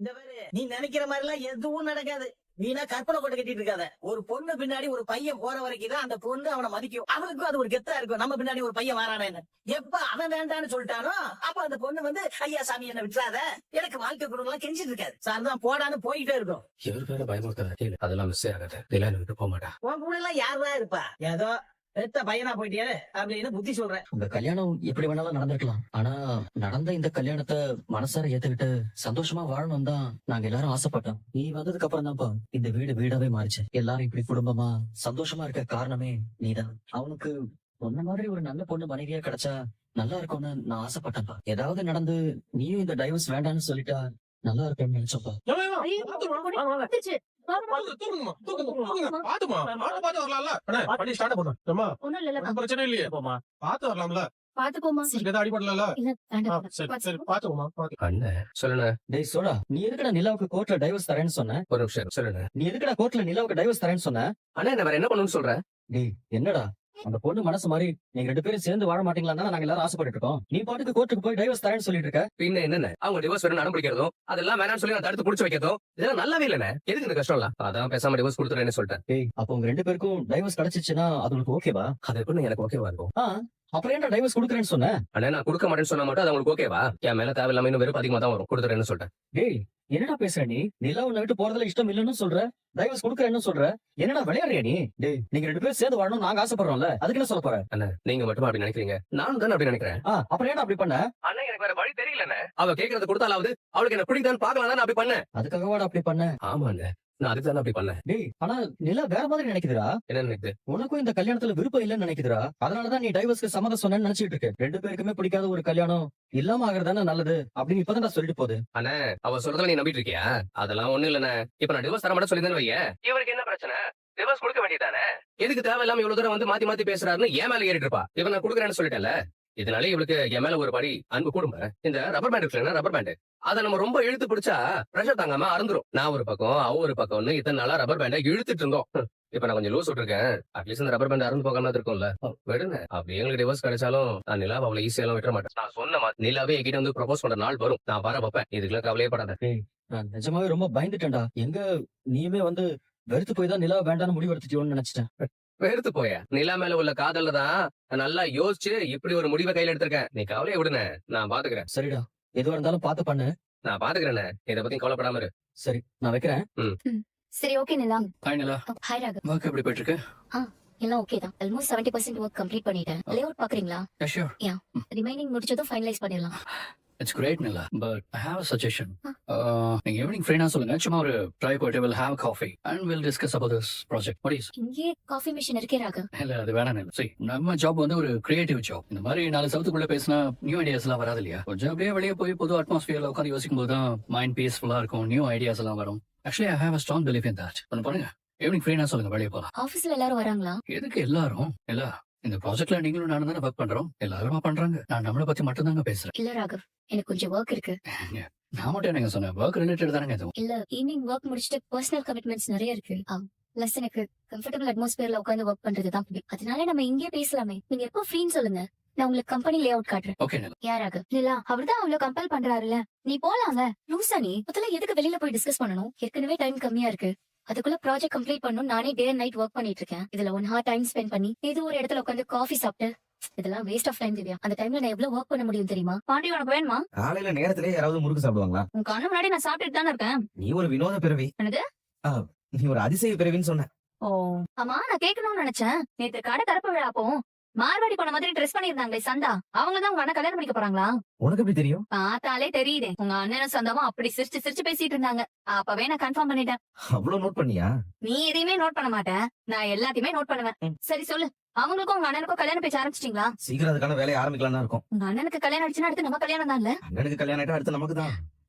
இந்த மாதிரி நீ நினைக்கிற மாதிரி எல்லாம் எதுவும் நடக்காது. நீனா கற்பனை கொண்டு கட்டிட்டு இருக்காத. ஒரு பொண்ணு பின்னாடி ஒரு பையன் போற வரைக்கும் தான் அந்த பொண்ணு அவனை மதிக்கும். அவனுக்கும் அது ஒரு கெத்தா இருக்கும். நம்ம பின்னாடி ஒரு பையன் வாரானேன்னு எப்ப அவன் வேண்டான்னு சொல்லிட்டானோ அப்ப அந்த பொண்ணு வந்து ஐயா சாமி என்ன விட்டுறாத, எனக்கு வாழ்க்கை கொடுக்கலாம் கெஞ்சிட்டு இருக்காது. சார் தான் போடான்னு போயிட்டே இருக்கும். இவர் பேர பயமுறுத்தாத, அதெல்லாம் மிஸ் ஆகாது. இதெல்லாம் விட்டு போக மாட்டா. உன் கூட எல்லாம் யாருதான் இருப்பா? ஏதோ பெத்த பையனா போயிட்டியே அப்படின்னு புத்தி சொல்றேன். உங்க கல்யாணம் எப்படி வேணாலும் நடந்திருக்கலாம். ஆனா நடந்த இந்த கல்யாணத்தை மனசார ஏத்துக்கிட்டு சந்தோஷமா வாழணும் தான் நாங்க எல்லாரும் ஆசைப்பட்டோம். நீ வந்ததுக்கு அப்புறம் தான்ப்பா இந்த வீடு வீடாவே மாறிச்சு. எல்லாரும் இப்படி குடும்பமா சந்தோஷமா இருக்க காரணமே நீதான். அவனுக்கு உன்ன மாதிரி ஒரு நல்ல பொண்ணு மனைவியா கிடைச்சா நல்லா இருக்கும்னு நான் ஆசைப்பட்டேன்ப்பா. ஏதாவது நடந்து நீயும் இந்த டைவர்ஸ் வேண்டாம்னு சொல்லிட்டா நல்லா இருக்கும்னு நினைச்சப்பா. பிரச்சனை இல்லையே, பாத்து வரலாம்ல. டேய் சோடா, நீ எதுக்குடா நிலாவுக்கு கோர்ட்ல டைவர்ஸ் தரேன்னு சொன்ன? ஒரு நிமிஷம் சொல்லுங்க. நீ எதுக்குடா கோர்ட்ல நிலாவுக்கு டைவர்ஸ் தரேன்னு சொன்ன? அண்ணா என்ன வேற என்ன பண்ணணும்னு சொல்றேன்? டேய் என்னடா அந்த பொண்ணு மனசு மாதிரி நீங்க 2 பேரும் சேர்ந்து வாழ மாட்டீங்களான்னு நாங்க எல்லாரும் ஆசைப்பட்டு இருக்கோம். நீ பாட்டுக்கு கோர்ட்டுக்கு போய் டைவர்ஸ் தரேன்னு சொல்லிட்டு இருக்க. பின்ன என்னென்ன அவங்க டிவோர்ஸ் வேணும் அடம் பிடிக்கிறதும் அதெல்லாம் வேணாம்னு சொல்லி நான் தடுத்து புடிச்சு வைக்கிறதும் இதெல்லாம் நல்லாவே இல்லைண்ணே. எதுக்கு இந்த கஷ்டம் இல்ல? அதான் பேசாம டிவோர்ஸ் கொடுத்துறேன்னு சொல்லிட்டேன். டேய் அப்ப உங்க 2 பேருக்கும் டைவர்ஸ் கிடைச்சிச்சுன்னா அது உங்களுக்கு ஓகேவா? அது எப்படின்னு எனக்கு ஓகேவா இருக்கும். அப்புறம் ஏன்டா டைவர்ஸ் கொடுக்குறேன்னு சொன்ன? அண்ணா நான் கொடுக்க மாட்டேன்னு சொன்னா மட்டும் அது உங்களுக்கு ஓகேவா? என் மேல தேவையில்லாம இன்னும் வெறும் அதிகமா தான் வரும். கொடுத்துறேன்னு சொல்லிட்டேன். டேய் என்னடா பேசுற நீ? நிலா உன்னை விட்டு போறதுல இஷ்டம் இல்லன்னு சொல்ற, டைவர்ஸ் கொடுக்குறேன்னு சொல்ற. என்னடா விளையாடுறியா நீ? டேய் நீங்க 2 பேரும் சேர்ந்து வாழணும் நாங்க ஆசைப்படுறோம்ல, அதுக்கு என்ன சொல்ல போற? அண்ணா நீங்க மட்டும் அப்படி நினைக்கிறீங்க, நானும் தானே அப்படி நினைக்கிறேன். அப்புறம் ஏன்டா அப்படி பண்ண? அண்ணா எனக்கு வேற வழி தெரியலண்ணே. அவ கேட்கறது கொடுத்தாலாவது அவளுக்கு என்ன பிடிக்குதான்னு பாக்கலாம் தான் அப்படி பண்ணேன். அதுக்காகவாடா அப்படி பண்ண? ஆமாண்ணே நான் அதுக்கு தானே அப்படி பண்ணேன். டேய் ஆனா நிலா வேற மாதிரி நினைக்குதுடா. என்ன நினைக்குது? உனக்கும் இந்த கல்யாணத்துல விருப்பம் இல்லன்னு நினைக்குதுடா. அதனாலதான் நீ டைவர்ஸ்க்கு சம்மதம் சொன்னேன்னு நினைச்சிட்டு இருக்க. 2 பேருக்குமே பிடிக்காத ஒரு கல்யாணம் இல்லாம ஆகுறதானே நல்லது அப்படின்னு இப்பதான் சொல்லிட்டு போகுது. அண்ணா அவ சொல்றதுல நீ நம்பிட்டு இருக்கியா? அதெல்லாம் ஒண்ணு இல்லண்ணே. இப்ப நான் டிவோர்ஸ் தர மாட்டேன் சொல்லி தானே வைய. இவருக்கு என்ன பிரச்சனை? டிவோர்ஸ் கொடுக்க வேண்டியதானே. எதுக்கு தேவையில்லாம இவ்வளவு தூரம் வந்து மாத்தி மாத்தி பேசுறாருன்னு ஏன் மேல ஏறிட்டு இருப்பா. இவன் நான் கொடுக்குறேன்னு சொல்லிட்டேன்ல. இதனால இவளுக்கு என் மேல ஒரு படி அன்பு கூடுங்க. இந்த ரப்பர் பேண்ட் இருக்குல்ல, ரப்பர் பேண்ட் அதை நம்ம ரொம்ப இழுத்து பிடிச்சா பிரஷர் தாங்காம அறந்துரும். நான் ஒரு பக்கம் அவ ஒரு பக்கம்னு இத்தனை நாளா ரப்பர் பேண்டை இழுத்துட்டு இருந்தோம். இப்ப நான் கொஞ்சம் லூஸ் விட்டுருக்கேன். அட்லீஸ்ட் இந்த ரப்பர் பேண்ட் அறந்து போகாம இருக்கும்ல. விடுங்க. அப்படி எங்களுக்கு டிவோர்ஸ் கிடைச்சாலும் நான் நிலாவை அவ்வளவு ஈஸியெல்லாம் விட்டுற மாட்டேன். நான் சொன்ன மாதிரி நிலாவே என்கிட்ட வந்து ப்ரொபோஸ் பண்ற நாள் வரும். நான் வர வைப்பேன். இதுக்குள்ள கவலையே படாத. நான் நிஜமாவே ரொம்ப பயந்துட்டேன்டா. எங்க நீயுமே வந்து வெறுத்து போய் தான் நிலா வேண்டாம்னு முடிவு எடுத்துட்டியோன்னு நினைச்சிட்டேன். வெறுத்து போய நிலா மேல உள்ள காதல்ல தான் நல்லா யோசிச்சு இப்படி ஒரு முடிவை கையில எடுத்திருக்கேன். நீ கவலையை விடுன, நான் பாத்துக்கிறேன். சரிடா, எதுவா இருந்தாலும் பாத்து பண்ணு. நான் பாத்துக்கிறேன். இத பத்தி கவலைப்படாம இரு. சரி நான் வைக்கிறேன். சரி ஓகே நிலா. ஹாய் நிலா. ஹாய் ராகவ். ஒர்க் எப்படி போயிட்டு இருக்கு? எல்லாம் ஓகே தான். ஆல்மோஸ்ட் 70% ஒர்க் கம்ப்ளீட் பண்ணிட்டேன். லேஅவுட் பாக்குறீங்களா? ஷூர். ரிமைனிங் முடிச்சதும் ஃபைனலைஸ் பண்ணிடலாம். It's great Nila. But I have a suggestion. நீங்க ஈவினிங் ஃப்ரீனா சொல்லுங்க. சும்மா ஒரு ட்ரை போயிட்டு we'll have coffee and we'll discuss about this project. What is? இங்கே காஃபி மிஷின் இருக்கே ராகவ். இல்ல அது வேணாம் நிலா. See, நம்ம ஜாப் வந்து ஒரு கிரியேட்டிவ் ஜாப். இந்த மாதிரி 4 சவுத்துக்குள்ள பேசினா நியூ ஐடியாஸ் எல்லாம் வராது இல்லையா? கொஞ்சம் அப்படியே வெளியே போய் புது அட்மாஸ்பியர்ல உட்காந்து யோசிக்கும் போது தான் மைண்ட் பீஸ்ஃபுல்லா இருக்கும். நியூ ஐடியாஸ் எல்லாம் வரும். Actually I have a strong belief in that. ஒன்னு பாருங்க, ஈவினிங் ஃப்ரீனா சொல்லுங்க, வெளியே போலாம். ஆபீஸ்ல எல்லாரும் வராங்களா? எதுக்கு எல்லாரும்? இல்ல இந்த ப்ராஜெக்ட்ல நீங்களும் நானும் தானே ஒர்க் பண்றோம். எல்லாருமா பண்றாங்க. நான் நம்மளை பத்தி மட்டும் தாங்க பேசுறேன். இல்ல ராகவ், எனக்கு கொஞ்சம் ஒர்க் இருக்கு. நான் மட்டும் என்னங்க சொன்னேன், ஒர்க் ரிலேட்டட் தானங்க எதுவும். இல்ல ஈவினிங் ஒர்க் முடிச்சிட்டு பர்சனல் கமிட்மெண்ட்ஸ் நிறைய இருக்கு. பிளஸ் எனக்கு கம்ஃபர்டபிள் அட்மாஸ்பியர்ல உட்காந்து ஒர்க் பண்றது தான் பிடிக்கும். அதனால நம்ம இங்கே பேசலாமே. நீங்க எப்போ ஃப்ரீன்னு சொல்லுங்க, நான் உங்களுக்கு கம்பெனி லே அவுட் காட்டுறேன். ஓகே நிலா. யாராக நிலா அவர்தான் அவ்வளவு கம்பல் பண்றாருல, நீ போலாங்க. லூசா நீ முதல்ல எதுக்கு வெளியில போய் டிஸ்கஸ் பண்ணணும்? ஏற்கனவே டைம் கம்மியா இருக்கு. அதுக்குள்ள ப்ராஜெக்ட் கம்ப்ளீட் பண்ணணும். நானே டே அண்ட் நைட் ஒர்க் பண்ணிட்டு இருக்கேன். இதுல 1 hour டைம் ஸ்பெண்ட் பண்ணி ஏதோ ஒரு இடத்துல உட்காந்து காஃபி சாப்பிட்டு இதெல்லாம் வேஸ்ட் ஆஃப் டைம் திவ்யா. அந்த டைம்ல நான் எவ்வளவு ஒர்க் பண்ண முடியும் தெரியுமா? பாண்டி உனக்கு வேணுமா? காலையில நேரத்திலே யாராவது முறுக்கு சாப்பிடுவாங்களா? உன் கண்ணு முன்னாடி நான் சாப்பிட்டுட்டு தானே இருக்கேன். நீ ஒரு வினோத பிறவி. என்னது? நீ ஒரு அதிசய பிறவின்னு சொன்ன. ஆமா நான் கேட்கணும்னு நினைச்சேன். நேத்து கடை திறப்பு விழா அப்போ மார்வாடி போன மாதிரி ட்ரெஸ் பண்ணிருந்தாங்களே சந்தா, அவங்கதான் உங்க அண்ணன் கல்யாணம் பண்ணிக்க போறாங்களா? உனக்கு எப்படி தெரியும்? பார்த்தாலே தெரியுதே. உங்க அண்ணனும் சந்தாவும் அப்படி சிரிச்சு சிரிச்சு பேசிட்டு இருந்தாங்க. அப்பவே நான் கன்ஃபார்ம் பண்ணிட்டேன். அவ்வளவு நோட் பண்ணியா? நீ எதையுமே நோட் பண்ண மாட்டேன், நான் எல்லாத்தையுமே நோட் பண்ணுவேன். சரி சொல்லு, அவங்களுக்கும் உங்க அண்ணனுக்கும் கல்யாணம் பேச ஆரம்பிச்சிட்டீங்களா? சீக்கிரம் அதுக்கான வேலையை ஆரம்பிக்கலாம் இருக்கும். உங்க அண்ணனுக்கு கல்யாணம் ஆயிடுச்சுன்னா அடுத்து நம்ம கல்யாணம் தான் இல்ல? அண்ணனுக்கு கல்யாணம் ஆயிட்டா அடுத்து நமக்கு தான்.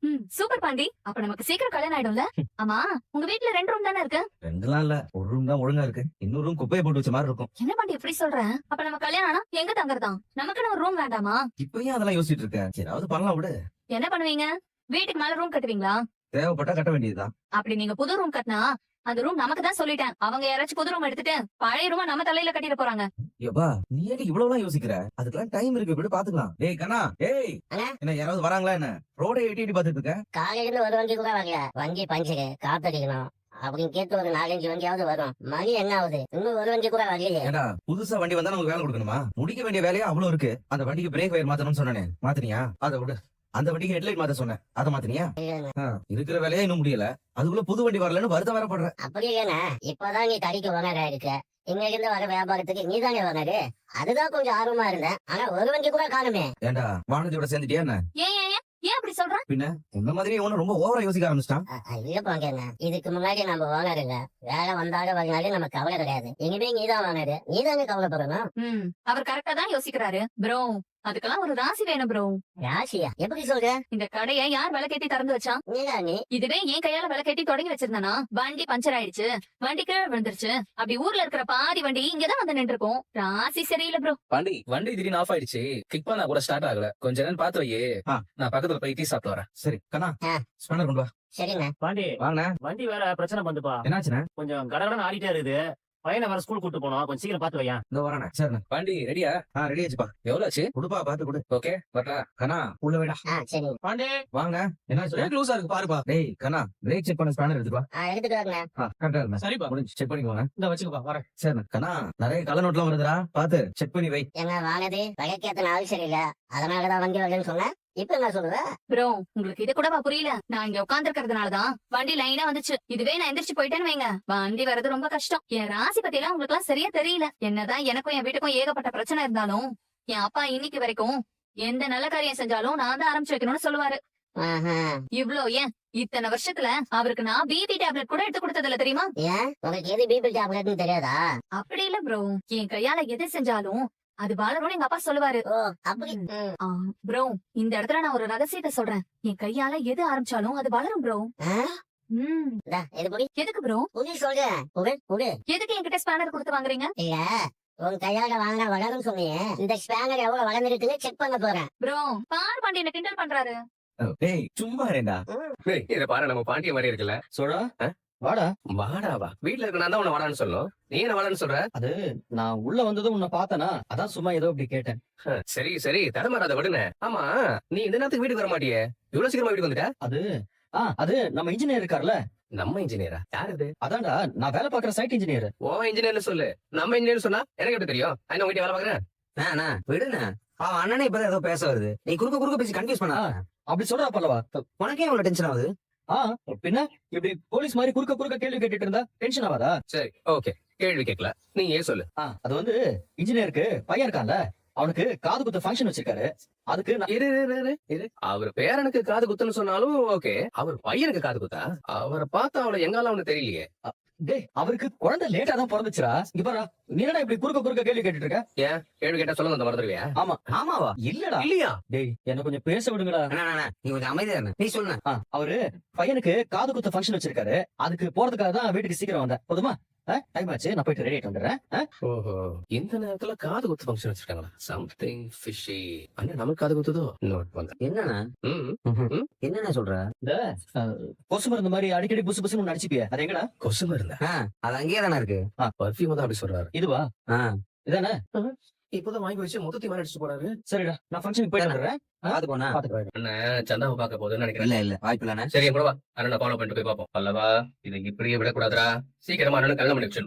சூப்பர் பாண்டி, அப்ப நமக்கு சீக்கிரம் கல்யாணம் ஆயிடும்ல? ஆமா உங்க வீட்ல 2 ரூம் தானே இருக்கு? 2லாம் இல்ல, ஒரு ரூம் தான் ஒழுங்கா இருக்கு. இன்னொரு ரூம் குப்பையை போட்டு வச்ச மாதிரி இருக்கும். என்ன பாண்டி இப்படி சொல்ற? அப்ப நம்ம கல்யாணம் ஆனா எங்க தங்கறதா? நமக்குன்னு ஒரு ரூம் வேண்டாமா? இப்பயும் அதெல்லாம் யோசிச்சுட்டு இருக்க. ஏதாவது பண்ணலாம் விடு. என்ன பண்ணுவீங்க? வீட்டுக்கு மேல ரூம் கட்டுவீங்களா? தேவைப்பட்டா கட்ட வேண்டியதுதான். அப்படி நீங்க புது ரூம் கட்டினா அந்த ரூம் நமக்கு தான் சொல்லிட்டேன். அவங்க யாராச்சும் புது ரூம் எடுத்துட்டு பழைய ரூமா நம்ம தலையில கட்டிட போறாங்க. எப்பா நீ ஏன் இவ்வளவு யோசிக்கிற? அதுக்கெல்லாம் டைம் இருக்கு, விடு பாத்துக்கலாம். டேய் கண்ணா, ஏய் அண்ணா. என்ன யாராவது வராங்களா என்ன? ரோட எட்டி எட்டி பாத்துட்டு இருக்க. காலையில இருந்து ஒரு வண்டி கூட வரல. வண்டி பஞ்சரு, காத்தடிக்கணும் அப்படின்னு கேட்டு ஒரு 4-5 வண்டியாவது வரும். மணி என்ன ஆகுது? இன்னும் ஒரு வண்டி கூட வரலையே. ஏண்டா புதுசா வண்டி வந்தா நமக்கு வேலை கொடுக்கணுமா? முடிக்க வேண்டிய வேலையா அவ்வளவு இருக்கு. அந்த வண்டிக்கு பிரேக் வயர் மாத்தணும்னு சொன்னேன், மாத்தினியா? அதை விடு. அந்த வண்டிக்கு ஹெட்லைட் மாத்த சொன்னேன், அதை மாத்தினியா? இருக்கிற வேலையா இன்னும் முடியல, அதுக்குள்ள புது வண்டி வரலன்னு வருத்தம் வேற படுற. அப்படி இல்லைண்ணா, இப்பதான் நீ கடைக்கு ஓனரா இருக்க. இங்க இருந்து வர வியாபாரத்துக்கு நீ தானே ஓனரு. அதுதான் கொஞ்சம் ஆர்வமா இருந்தேன். ஆனா ஒரு வண்டி கூட காணுமே. ஏண்டா வானதியோட சேர்ந்துட்டியா என்ன? ஏன் ஏன் ஏன் ஏன் அப்படி சொல்ற? இந்த மாதிரி ஒண்ணு ரொம்ப ஓவரா யோசிக்க ஆரம்பிச்சிட்டான். இல்ல பாங்க, இதுக்கு முன்னாடி நம்ம ஓனர் இல்ல. வேலை வந்தாலும் வரனாலும் நம்ம கவலை கிடையாது. இனிமே நீதான் ஓனரு, நீ தானே கவலைப்படணும். அவர் கரெக்டா தான் யோசிக்கிறாரு ப்ரோ. அதுக்கெல்லாம் ஒரு ராசி வேணும் ப்ரோ. ராசியா? எப்படி சொல்ற? இந்த கடையை யார் விளக்கேத்தி திறந்து வச்சா? நீதான் நீ. இதுவே என் கையால விளக்கேத்தி தொடங்கி வச்சிருந்தானா வண்டி பஞ்சர் ஆயிடுச்சு, வண்டி கீழே விழுந்துருச்சு. அப்படி ஊர்ல இருக்கிற பாதி வண்டி இங்கதான் வந்து நின்று இருக்கும். ராசி சரியில்லை ப்ரோ. பாண்டி வண்டி திடீர்னு ஆஃப் ஆயிடுச்சு. கிக் பண்ணா கூட ஸ்டார்ட் ஆகல. கொஞ்ச நேரம் பாத்து வையே, நான் பக்கத்துல போய் டீ சாப்பிட்டு வரேன். சரி கண்ணா, ஸ்பேனர் கொண்டு வா. சரிண்ணா. பாண்டி வாங்கண்ணா. வண்டி வேற பிரச்சனை பண்ணுப்பா. என்னாச்சுண்ணா? கொஞ்சம் கடகடன்னு ஆடிட்டே இருக்குது. பையனை வேற ஸ்கூல் கூட்டு போனோம். கொஞ்சம் சீக்கிரம் பாத்து வையா. இந்த வரேண்ணா. சரிண்ணா. பாண்டி ரெடியா? ரெடி ஆச்சுப்பா. எவ்வளவு ஆச்சு? கொடுப்பா, பாத்து கொடு. ஓகே வரட்டா. கண்ணா உள்ள விடா. சரி. பாண்டி வாங்க. என்னாச்சு? பிரேக் லூசா இருக்கு பாருப்பா. டேய் கண்ணா, பிரேக் செக் பண்ண ஸ்பேனர் எடுத்துட்டு வா. எடுத்துட்டு வரேன். கரெக்டா இருந்தா சரிப்பா, முடிஞ்சு செக் பண்ணிக்கோங்க. இந்த வச்சுக்கப்பா வரேன். சரிண்ணா. கண்ணா நிறைய கள்ள நோட்லாம் வருதுடா, பாத்து செக் பண்ணி வை. எங்க வானது விலைக்கேத்த நாள் சரியில்லை, அதனாலதான் வண்டி வரலன்னு சொன்னேன். இப்ப என்ன சொல்ற? ப்ரோ உங்களுக்கு இது கூடவா புரியல? நான் இங்க உட்கார்ந்து இருக்கிறதுனாலதான் வண்டி லைனா வந்துச்சு. இதுவே நான் எந்திரிச்சு போயிட்டேன்னு வைங்க, வண்டி வர்றது ரொம்ப கஷ்டம். என் ராசி பத்தி எல்லாம் உங்களுக்கு எல்லாம் சரியா தெரியல. என்னதான் எனக்கும் என் வீட்டுக்கும் ஏகப்பட்ட பிரச்சனை இருந்தாலும் என் அப்பா இன்னைக்கு வரைக்கும் எந்த நல்ல காரியம் செஞ்சாலும் நான் தான் ஆரம்பிச்சு வைக்கணும்னு சொல்லுவாரு. இவ்ளோ ஏன் இத்தனை வருஷத்துல அவருக்கு நான் பிபி டேப்லெட் கூட எடுத்து கொடுத்தது இல்ல தெரியுமா? ஏன் உங்களுக்கு எது பிபி டேப்லெட்னு தெரியாதா? அப்படி இல்ல ப்ரோ, என் கையால எது செஞ்சாலும் அது வளரும்னு எங்க அப்பா சொல்லுவாரு. ஓ அப்படி. ப்ரோ இந்த இடத்துல நான் ஒரு ரகசியத்தை சொல்றேன். என் கையால எது ஆரம்பிச்சாலும் அது வளரும் ப்ரோ. எதுக்கு ப்ரோ? சொல்றேன். எதுக்கு என்கிட்ட ஸ்பேனர் கொடுத்து வாங்குறீங்க? இல்ல, உன் கையால வாங்கினா வளரும் சொன்னீங்க. இந்த ஸ்பேனர் எவ்வளவு வளர்ந்துருக்குன்னு செக் பண்ண போறேன். ப்ரோ பார் பாண்டி என்ன கிண்டல் பண்றாரு. டேய் சும்மா இருடா. டேய் இத பாரு, நம்ம பாண்டிய மாதிரி இருக்குல்ல. சோடா வாடா. வாடாவா? வீட்டுல இருக்க நான் தான் உன்னை வாடான்னு சொல்லணும். நீ என்ன வாடான்னு சொல்ற? அது நான் உள்ள வந்ததும் உன்னை பார்த்தனா, அதான் சும்மா ஏதோ இப்படி கேட்டேன். சரி சரி தடமாறாத விடுன. ஆமா நீ இந்த நேரத்துக்கு வீட்டுக்கு வர மாட்டியே, இவ்வளவு சீக்கிரமா வீட்டுக்கு வந்துட்ட? அது நம்ம இன்ஜினியர் இருக்கார்ல. நம்ம இன்ஜினியரா? யாரு இது? அதான்டா நான் வேலை பாக்குற சைட் இன்ஜினியர். ஓ இன்ஜினியர் சொல்லு. நம்ம இன்ஜினியர் சொன்னா எனக்கு எப்படி தெரியும்? நான் உங்ககிட்ட வேலை பாக்குறேன். விடுண்ணா, அவன் அண்ணனே இப்பதான் ஏதோ பேச வருது, நீ குறுக்க பேசி கன்ஃபியூஸ் பண்ணா. அப்படி சொல்றா பல்லவா? உனக்கே இவ்வளவு டென்ஷன் ஆகுது? பின்ன இப்படி போலீஸ் மாதிரி குறுக்க கேள்வி கேட்டுட்டு இருந்தா டென்ஷன் ஆகாதா? சரி ஓகே, கேள்வி கேட்கல, நீ ஏன் சொல்லு. அது வந்து இன்ஜினியருக்கு பையன் இருக்கான்ல, அவனுக்கு காது குத்து ஃபங்க்ஷன் வச்சிருக்காரு. அதுக்கு இரு. அவர் பேரனுக்கு காது குத்துன்னு சொன்னாலும் ஓகே, அவர் பையனுக்கு காது குத்தா? அவரை பார்த்தா அவளை எங்கால அவனுக்கு தெரியலையே. டேய் அவருக்கு குழந்தை லேட்டா தான் பிறந்துச்சுரா. இங்க பாரு, நீ என்னடா இப்படி குறுக்க கேள்வி கேட்டுட்டு இருக்க? ஏன் கேள்வி கேட்டா சொல்ல அந்த மறந்துடுவியா? ஆமாவா? இல்லடா. இல்லையா? டேய் என்ன கொஞ்சம் பேச விடுங்கடா. நீ கொஞ்சம் அமைதியா இருந்த, நீ சொல்லு. அவரு பையனுக்கு காது குத்து ஃபங்க்ஷன் வச்சிருக்காரு. அதுக்கு போறதுக்காக தான் வீட்டுக்கு சீக்கிரம் வந்தேன். போதுமா? டைம் ஆச்சு, நான் போயிட்டு ரெடி ஆயிட்டு வந்துடுறேன். ஓஹோ, இந்த நேரத்துல காது குத்து ஃபங்க்ஷன் வச்சிருக்காங்களா? Something fishy. அண்ணா நமக்கு காது குத்துதோ? நோட் பண்ண. என்னண்ணா என்னண்ணா சொல்ற? இந்த கொசு மருந்து மாதிரி அடிக்கடி புசு புசுன்னு அடிச்சுப்பிய, அது எங்கடா? கொசு மருந்தா? அது அங்கேயே தானே இருக்கு. பர்ஃபியூம் தான் அப்படி சொல்றாரு. இதுவா? இதானே? இப்பதான் வாங்கி வச்சு மொத்தத்தையும் மாதிரி அடிச்சு போறாரு. சரிடா, நான் ஃபங்க்ஷனுக்கு போயிட்டு வந்துடுறேன். பாத்து போனா. அண்ணன் சந்தாவை பார்க்க போகுதுன்னு நினைக்கிறேன். இல்ல வாய்ப்பு இல்லண்ணா. சரி கூட வா, அண்ணனை ஃபாலோ பண்ணிட்டு போய் பார்ப்போம். அல்லவா இது இப்படியே விடக்கூடாதுடா. சீக்கிரமா அண்ணன் கல்யாணம் பண்ணி வச்சிடணும்.